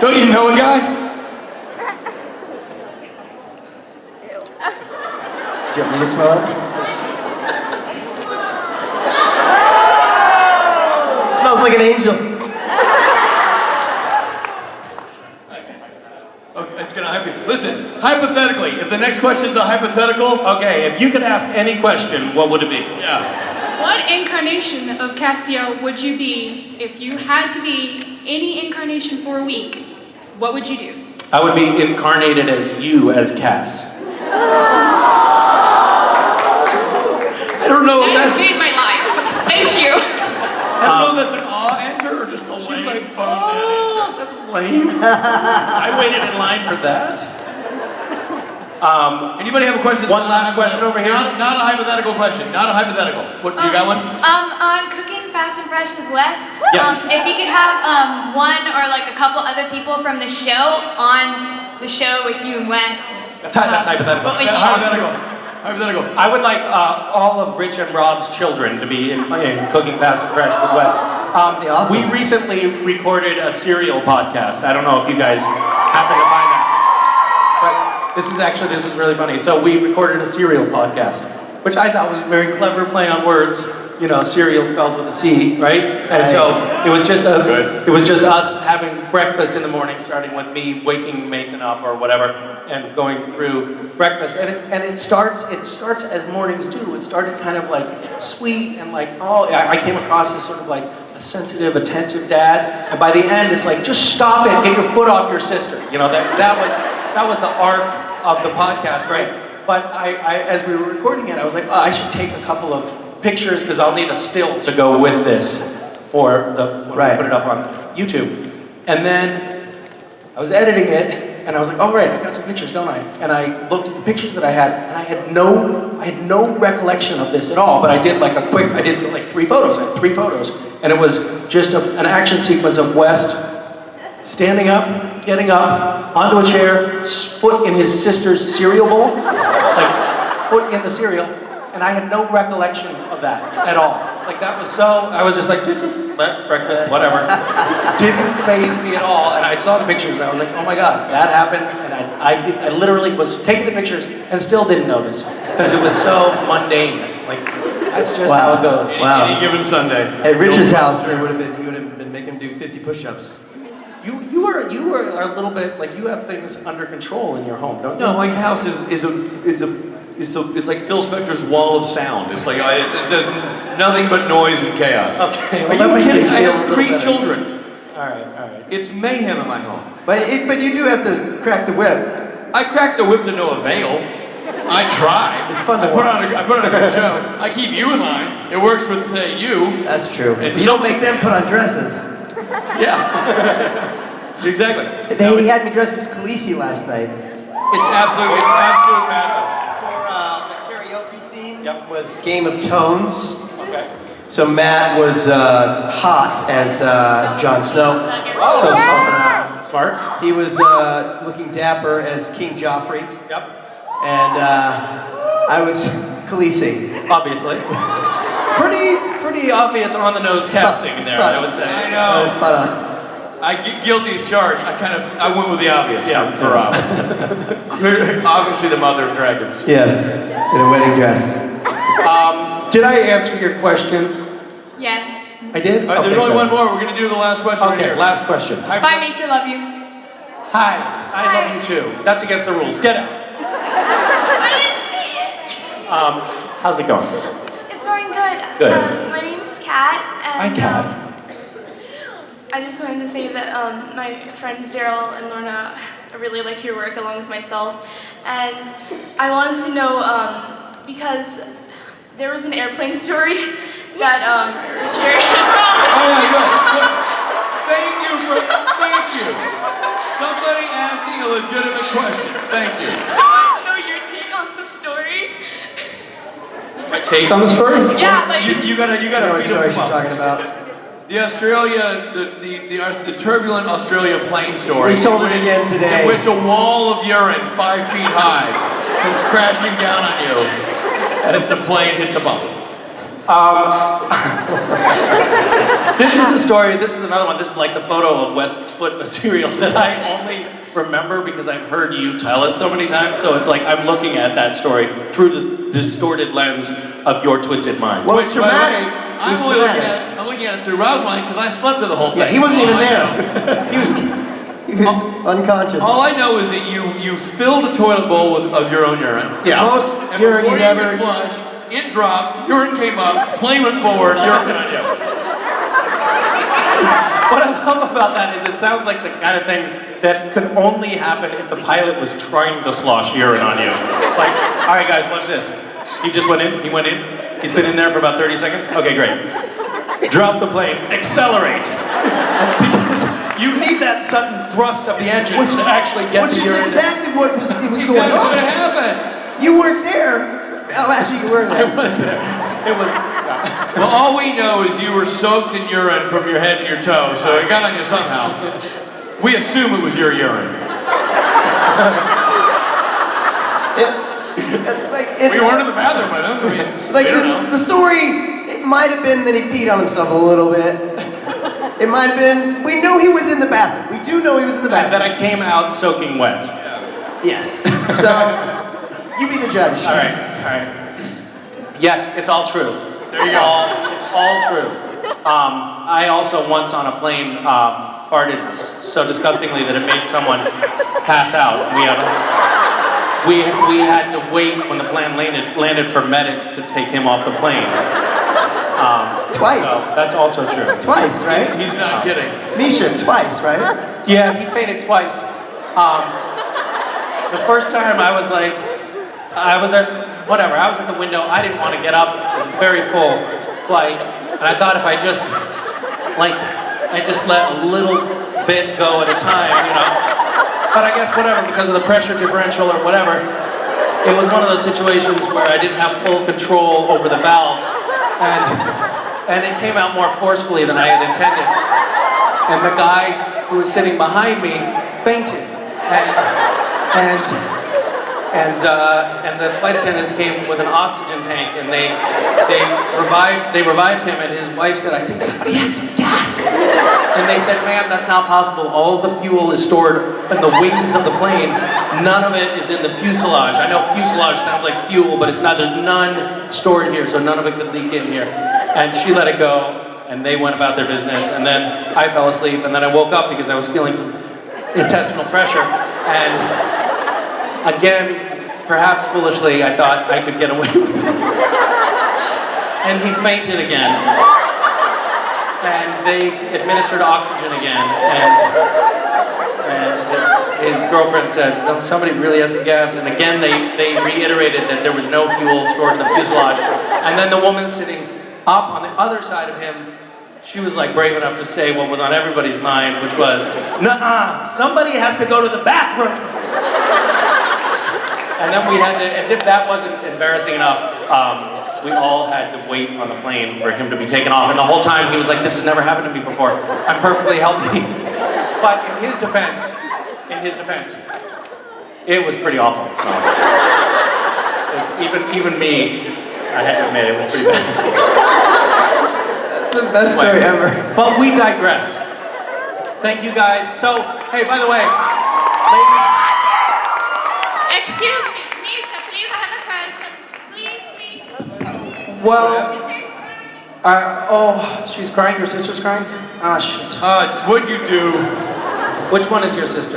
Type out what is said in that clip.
Don't you know a guy? Do you want me to smell it? It smells like an angel. Okay, it's gonna happen. Listen, hypothetically, if the next question's a hypothetical, Okay, if you could ask any question, what would it be? yeah. What incarnation of Castiel would you be if you had to be any incarnation for a week? What would you do? I would be incarnated as you as Cass. I don't know if That that's... made my life. Thank you. I don't know if that's an awe answer or just a lame She's like, fun oh, that was lame. I waited in line for that. Anybody have a question? One last question over here. Not a hypothetical question. Not a hypothetical. What, you got one? On Cooking Fast and Fresh with Wes, Yes. if you could have one or like a couple other people from the show on the show with you and Wes. That's hypothetical. What would you do? Hypothetical. Hypothetical. I would like all of Rich and Rob's children to be in Cooking Fast and Fresh with Wes. Be awesome. We recently recorded a cereal podcast. I don't know if you guys happen to find that. But this is really funny. So we recorded a cereal podcast, which I thought was a very clever play on words. You know, cereal spelled with a C, right? And so it was just us having breakfast in the morning, starting with me waking Mason up or whatever, and going through breakfast. And it starts as mornings do. It started kind of like sweet and like, oh, I came across as sort of like a sensitive, attentive dad. And by the end, it's like, just stop it, get your foot off your sister. You know, that was the arc of the podcast, right? But I as we were recording it, I was like, oh, I should take a couple of pictures because I'll need a still to go with this for when we put it up on YouTube. And then I was editing it and I was like, oh right, I've got some pictures, don't I? And I looked at the pictures that I had and I had no recollection of this at all, but I did like 3 photos. I had 3 photos. And it was just an action sequence of West standing up, getting up, onto a chair, foot in his sister's cereal bowl, like foot in the cereal. And I had no recollection of that at all. Like that was I was just like, that's breakfast, whatever. Didn't faze me at all. And I saw the pictures and I was like, oh my God, that happened. And I literally was taking the pictures and still didn't notice because it was so mundane. Like, that's just how it goes. Wow. Any given Sunday. At Rich's house, he would have been making him do 50 push-ups. You are a little bit, like you have things under control in your home, don't you? No, my house is it's like Phil Spector's wall of sound. It's like it's just nothing but noise and chaos. Okay, Are well, you that makes me kidding? I feel a have little 3 better. children. All right. It's mayhem in my home. But you do have to crack the whip. I cracked the whip to no avail. I try. It's fun to I put on a good show. I keep you in line. It works for say you. That's true. And You don't make them put on dresses. Yeah. Exactly. He had me dressed as Khaleesi last night. It's absolute madness. For the karaoke theme was Game of Tones. Okay. So Matt was hot as Jon Snow. So Smart. he was looking dapper as King Joffrey. Yep. And I was Khaleesi. Obviously. Pretty obvious on the nose casting there, I would say. I know. Spot on. I get guilty as charged. I went with the obvious. Yeah. For Rob. Obviously the mother of dragons. Yes, in a wedding dress. Did I answer your question? Yes. I did? All right, there's only one more. We're going to do the last question right Okay, here. last question. Bye, Misha. Love you. Hi, I love you too. That's against the rules. Get out. I didn't see it. How's it going? It's going good. Good. My name's Kat. Hi, And, Kat. I just wanted to say that my friends Daryl and Lorna, I really like your work along with myself. And I wanted to know, because there was an airplane story that Richard... Oh my God. Thank you. Somebody asking a legitimate question. Thank you. I wanted to know your take on the story. My take on the story? Yeah, like... You gotta I know what feed story them she's up. talking about. The turbulent Australia plane story. We told it again today. In which a wall of urine 5 feet high comes crashing down on you as the plane hits a bump. This is a story, this is another one. This is like the photo of West's foot in the cereal that I only remember because I've heard you tell it so many times. So it's like I'm looking at that story through the distorted lens of your twisted mind. Well, it's traumatic. I'm looking at it through Rob's mind because I slept through the whole thing. Yeah, he wasn't even there. He was unconscious. All I know is that you filled a toilet bowl of your own urine. Yeah. Most And urine before you you never. could flush, it dropped, urine came up, plane went forward, urine went on you. What I love about that is it sounds like the kind of thing that could only happen if the pilot was trying to slosh urine on you. Like, all right guys, watch this. He just went in, he's been in there for about 30 seconds. Okay, great. Drop the plane, accelerate. Because you need that sudden thrust of the engine to actually get Which the is urine. exactly what was going That's on. what happened. You weren't there. Oh, actually, you were I there. was there. It was. Well, all we know is you were soaked in urine from your head to your toe, so it got on you somehow. We assume it was your urine. We weren't in the bathroom with him. I mean, Like we don't know. the story, it might have been that he peed on himself a little bit. It might have been. We know he was in the bathroom. We do know he was in the That bathroom. I came out soaking wet. Yes. So you be the judge. All right. Yes, it's all true. There you go. It's all true. I also once on a plane farted so disgustingly that it made someone pass out. We had to wait when the plane landed for medics to take him off the plane. Twice. So that's also true. Twice, right? He's not kidding. Misha, twice, right? Yeah, he fainted twice. The first time I was at the window. I didn't want to get up. It was a very full flight. And I thought if I just let a little bit go at a time, you know. But I guess whatever, because of the pressure differential or whatever, it was one of those situations where I didn't have full control over the valve. And it came out more forcefully than I had intended. And the guy who was sitting behind me fainted. And the flight attendants came with an oxygen tank, and they revived him. And his wife said, "I think somebody has some gas." And they said, "Ma'am, that's not possible. All of the fuel is stored in the wings of the plane. None of it is in the fuselage." I know fuselage sounds like fuel, but it's not. There's none stored here, so none of it could leak in here. And she let it go, and they went about their business. And then I fell asleep, and then I woke up because I was feeling some intestinal pressure. And again, perhaps foolishly, I thought I could get away with it. And he fainted again. And they administered oxygen again. And his girlfriend said, "Oh, somebody really has some gas." And again, they reiterated that there was no fuel stored in the fuselage. And then the woman sitting up on the other side of him, she was like brave enough to say what was on everybody's mind, which was, "Nuh-uh, somebody has to go to the bathroom." And then we had to, as if that wasn't embarrassing enough, we all had to wait on the plane for him to be taken off. And the whole time he was like, "This has never happened to me before. I'm perfectly healthy." But in his defense, it was pretty awful. Even me, I had to admit it was pretty bad. That's the best story ever. But we digress. Thank you guys. So, hey, by the way, ladies. Excuse me, Misha, please, I have a question. Please. Well, oh, she's crying. Your sister's crying? Ah, shit. What'd you do? Which one is your sister?